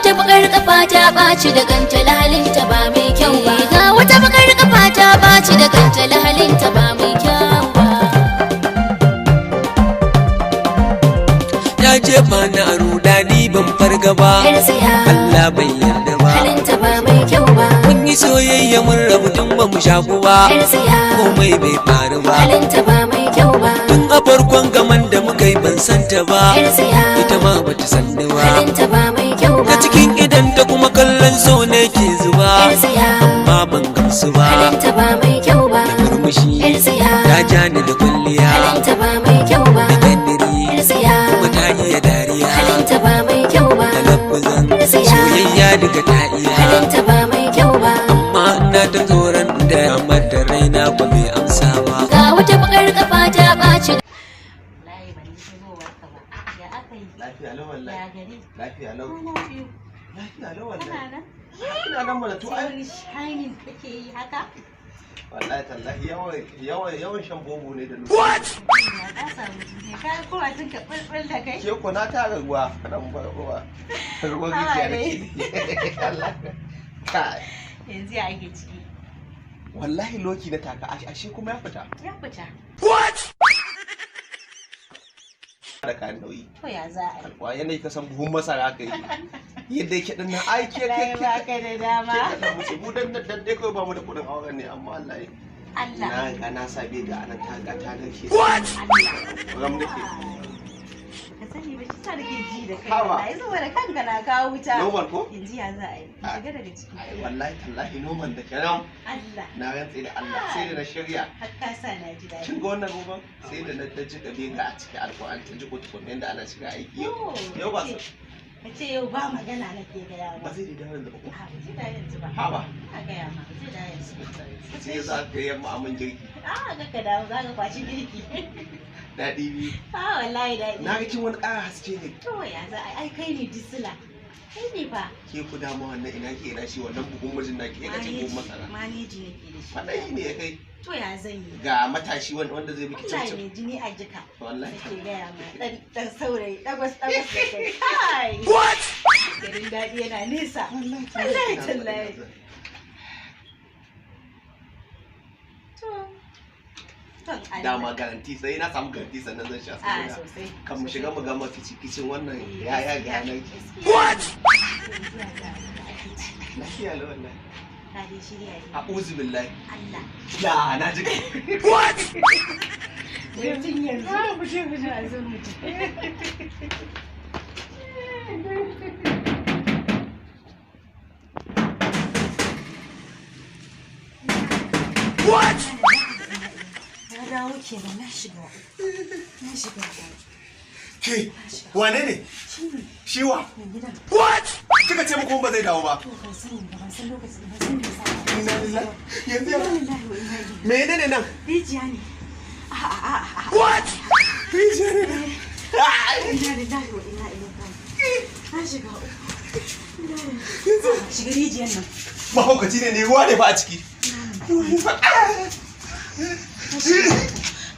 wata bakar kafa ta ɓaci da kanta lahalinta ba mai kyau ba. Ga wata bakar kafa ta ɓaci da kanta lahalinta ba mai kyau ba. Ta jefa ni a rudani ban farga ba, Allah bai yarda ba, halinta ba mai kyau ba. mun yi soyayya mun rabu tun ba mu shaku ba, komai bai faru ba, halinta ba mai kyau ba. tun a farkon gaman da muka yi ban santa ba, ita ma bata sanni ba, halinta ba mai kyau ba. ta cikin idan ta kuma kallon so ne ke zuba, amma ban gamsu ba, halinta ba mai kyau ba. da murmushi ta ja ni da kwalliya, halinta ba mai kyau ba. da dandiri kuma ta iya dariya, halinta ba mai kyau ba. da lafazan soyayya duka ta iya, halinta ba mai kyau ba. amma ina ta tsoron da ya mata raina ba mai amsa ba. Ga wata bakar kafa ta ɓaci. Lafiya lau wallahi. Ya gari. Lafiya lau. Lafiya lau wallahi. Kana nan? Ina nan mana to ai. Wani shining kake yi haka? Wallahi tallahi yawan shan bobo ne da lu. Ya ka samu ne. Ka kuma tun ka bulbul da kai. Ke ko na tara ruwa kana mun fara ruwa. Ruwan rijiya nake. Allah. Kai. Yanzu ya ake ciki. Wallahi loki na taka ashe kuma ya fita. Ya fita. Da kan nauyi. To ya za a yi? Alwa yanayi ka san buhun masara kai. Yadda yake din nan ai ke Ba ka da dama. mu dan dai kai ba mu da kudin auren ne amma Allah ya Allah. na ga na sabe ga anan ta ga ta nake. Allah. Ram nake. Ka sani ba shi sa nake ji da kai. Haba. Wallahi saboda kanka na kawo wuta. Normal ko? Yanzu ya za a yi? Shiga daga ciki. Ai wallahi tallahi noman da kenan. Allah. Na rantse da Allah sai da na shirya. Har ka sa na ji daɗi. Kin ga wannan roban sai da na ji gabe ga a cikin alƙur'ani ta ji kutukun yanda ana shiga aiki yau. Yau ba su. Ka ce yau ba magana nake gaya Ba ba. zai da yanzu ba ko? A ba zai da yanzu ba. Haba. Ina gaya ma ba zai da yanzu. Sai za ka yi yamma amin girki. A ga ka dawo za ka kwashi girki. Daɗi biyu. A wallahi daɗi. Na ga kin wani ƙara haske ne. To ya za a ai kai ne disila. Kai ne fa. Ke ku dama wannan ina ke ina shi wannan buhun mijin naki ya kace buhun masara. Maneji nake da shi. Faɗai ne ya kai To ya zan yi. ga matashi wanda zai miki Allah cincin. ne jini a jika. Wallahi. Nake gaya ma dan saurayi dagwas da kai. Kai. What? Garin daɗi yana nesa. Wallahi tallahi. To. Ton Allah. Dama garanti sai na samu garanti sannan zan sha A saboda sosai. kan mu shiga mu gama kicin wannan ya ga nan. What? Lafiya la wallahi. Ka dai shirya ne. A'udhu billahi. Allah. Ya na ji. Mutum yanzu. Mu je a zo mutum. What? Na dawo kenan na shiga. Na shiga. Ke wane ne? Shi wa? Mai gidan. What? Kika ce muku ba zai dawo ba. To ban sani ba ban san lokacin ban san me yasa. Inna lillahi. Yanzu ya. Wallahi wa inna ilaihi. Menene nan? Rijiya ne. What? Rijiya ne. Inna lillahi wa inna ilaihi raji'un. Na shiga. Shiga rijiyar nan. Mahaukaci ne ruwa ne fa a ciki.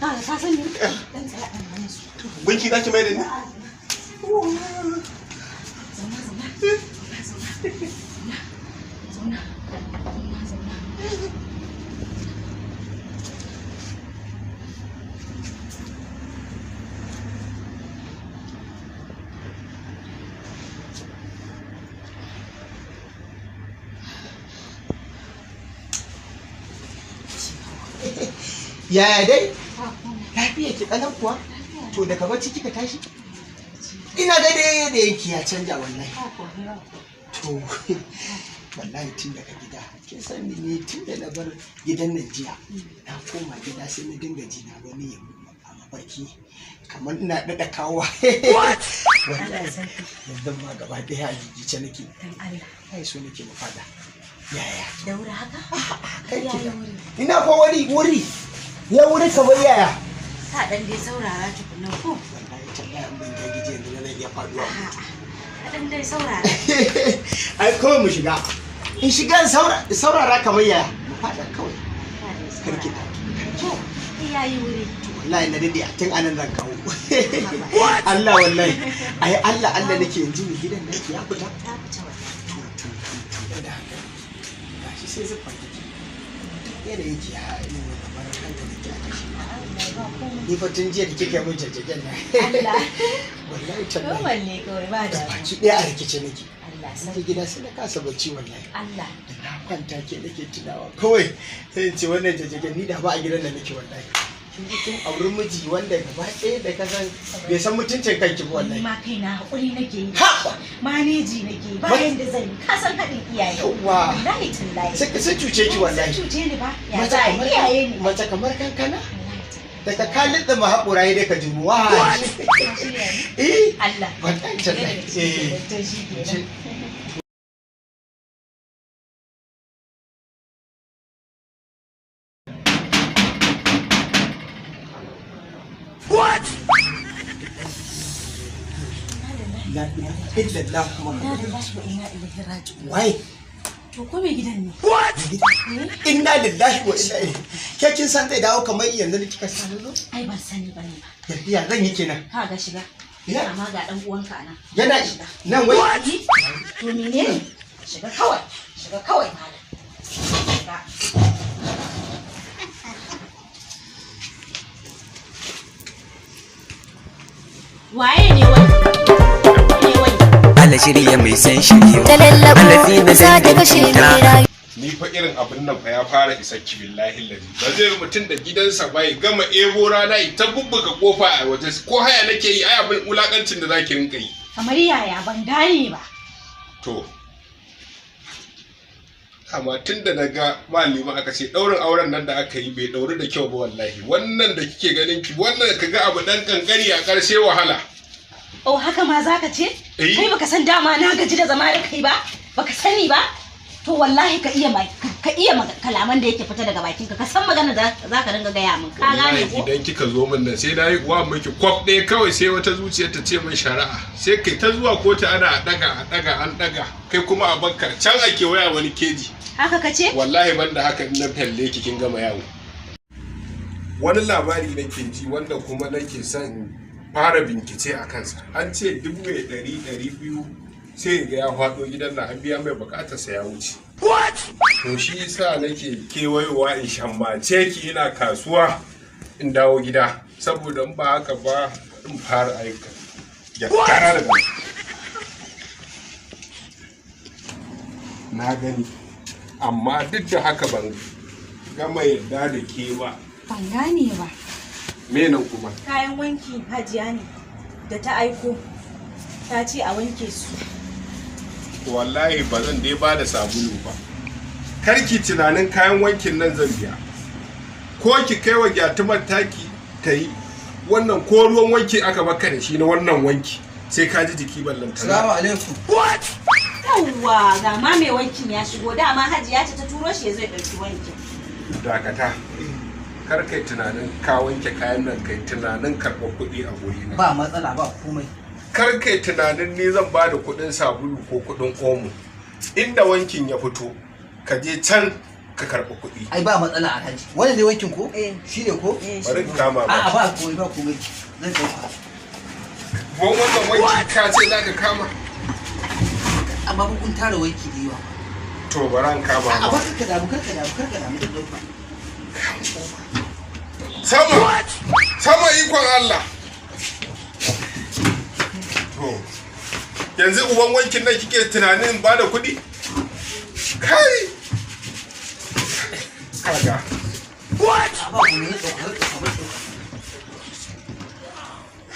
Ka san ni dan tsaya dan wani su. Gunki zaki mai da ni? Zauna zauna. Zauna. Zauna. Yaya dai? Lafiya ki ɗanan kuwa? To daga bacci kika tashi? Ina ga dai da yanki ya canja wallahi. To wallahi tun daga gida kin san ni ne tun da na bar gidan nan jiya na koma gida sai na dinga ji na wani a mafarki kamar ina daɗa kawo wallahi yanzu ma gaba ɗaya a jijice nake Dan Allah. ai so nake mu fada yaya Daura haka? kai Ya ki yi wuri. ina fa wuri ya wuri kamar yaya Ka dan dai saurara tukunna ko? wallahi tallahi an ban gagije yanzu na iya faduwa Ka dan dai saurara. ai kawai mu shiga in shiga saurara kamar yaya mu fada kawai karki da To, ya yi wuri. to wallahi na dade tun anan zan kawo Allah wallahi ai Allah nake yanzu mai gidan nake ya fita to da gashi sai zufa yana yake ina kamar hankali ta tashi ni fa tun jiya da kike mun jajjagen na Allah wallahi tallahi walle kawai ba da baki daya a rikice nake Allah sai sai gida sai na kasa bacci wallahi Allah da na kwanta ke nake tunawa kawai sai in ce wannan jajjagen ni da ba a gidan da nake wallahi kin ji kin auren miji wanda gaba ɗaya da ka san bai san mutuncin kanki ba wallahi ma kaina hakuri nake yi ha maneji nake bayan da zan yi ka san haɗin iyaye yawa wallahi tallahi sai cuce ki wallahi sun cuce ni ba ya za a iyaye ne mace kamar kankana daga kalin da mahaƙura ya dai ka ji ruwa Allah wallahi tallahi to shi kenan la ilaha illallah muhammadu wai to ko me gidan ne inna lillahi wa inna ilaihi ke kin san zai dawo kamar yanzu da kika sani zo ai ban sani bane ba ya zan yi kenan ka ga shiga Ya. amma ga dan uwanka anan yana nan wai to menene shiga kawai malam shiga waye ne wai Allah shirya mai san shirye ta lallabo za ta kashe mai rayu ni fa irin abin nan fa ya fara isa ki billahi lazi ba zai mutum da gidansa bai gama ebo rana ta bubbuga kofa a waje ko haya nake yi ai abin wulakancin da zaki rinka yi kamar yaya ban gane ba to amma tun da naga malima aka ce daurin auren nan da aka yi bai dauri da kyau ba wallahi wannan da kike ganin ki wannan kaga abu dan kankani a karshe wahala oh haka ma zaka ce kai baka san dama na gaji da zama da kai ba baka sani ba to wallahi ka iya kalaman da yake fita daga bakinka ka san magana da zaka dinga gaya min ka gane ko idan kika zo min nan sai nayi uwa miki kwaf ɗaya kawai sai wata zuciyar ta ce min shari'a sai kai ta zuwa kotu ana an daga kai kuma a banka can ake waya wani keji haka kace wallahi banda haka na falle ki kin gama yawo wani labari nake ji wanda kuma nake son fara bincike a kansa an ce duk mai 100-200 sai ga ya faɗo gidan nan an biya mai bukatarsa ya wuce to shi yasa nake kewayowa in shammace ki ina kasuwa in dawo gida saboda in ba haka ba in fara aika ya kara da na gani amma duk da haka ban gama yarda da ke ba ban gane ba me nan kuma kayan wanki hajiya ne da ta aiko ta ce a wanke su wallahi ba zan dai ba da sabulu ba karki tunanin kayan wankin nan zan biya ko ki kai wa gyatumar taki ta yi wannan ko ruwan wanki aka baka da shi na wannan wanki sai ka ji jiki ballanta assalamu alaikum yawwa ga ma mai wankin ya shigo dama hajiya ce ta turo shi ya zai ɗauki wankin dakata kar kai tunanin ka wanke kayan nan kai tunanin karɓar kuɗi a guri na ba matsala ba komai kar kai tunanin ni zan ba da kuɗin sabulu ko kuɗin omo inda wankin ya fito ka je can ka karɓi kuɗi ai ba matsala a haji wannan ne wankin ko shi ne ko bari in kama ba a'a ba komai ba komai zan dauka wannan wanki ka ce za ka kama amma kun tara wanki da yawa to bari an kama a ba ba karka damu da dauka sama ikon Allah to yanzu uban wankin nan kike tunanin ba da kuɗi kai kaga ba komai dauka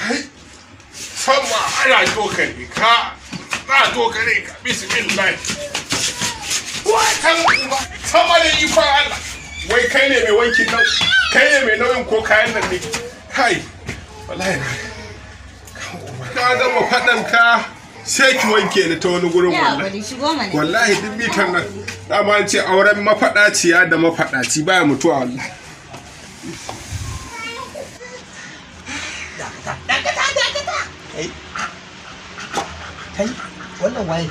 hai sama ana tokare ka na tokare ka bismillah watan sama da ikon Allah wai kai ne mai wankin nan kai ne mai nauyin ko kayan nan ne kai wallahi ka gama faɗan ka sai ki wanke ni ta wani gurin wallahi duk bitan nan dama an ce auren mafaɗaciya da mafaɗaci baya mutuwa wallahi kai wannan waye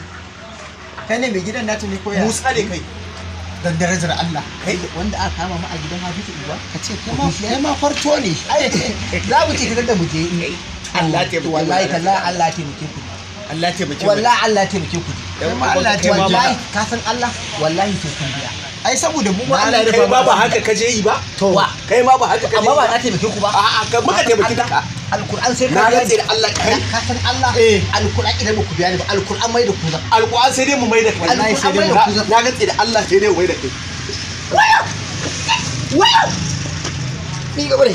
kai ne mai gidan nata ne ko ya musa ne kai dan darajar Allah kai wanda aka kama mu a gidan Hafizu Uba ka ce kai ma farto ne za mu ce ka da mu je Allah ta taimake wallahi tallahi Allah ta taimake ku Allah ta taimake wallahi Allah ta taimake ku Allah ta wallahi ka san Allah wallahi sai kun biya ai saboda mu ma Allah ya kai rufa ma ba haka kaje yi ba to kai ma ba haka kaje amma ba na taimake ku ba a'a ka muka taimake ka alquran sai na ka rantse da Allah kai ka san Allah alquran idan ba ku biya ni ba alquran mai da ku zan alquran sai dai mu mai da kai wallahi sai dai na rantse da Allah sai dai mu mai da kai waya ni gaba ne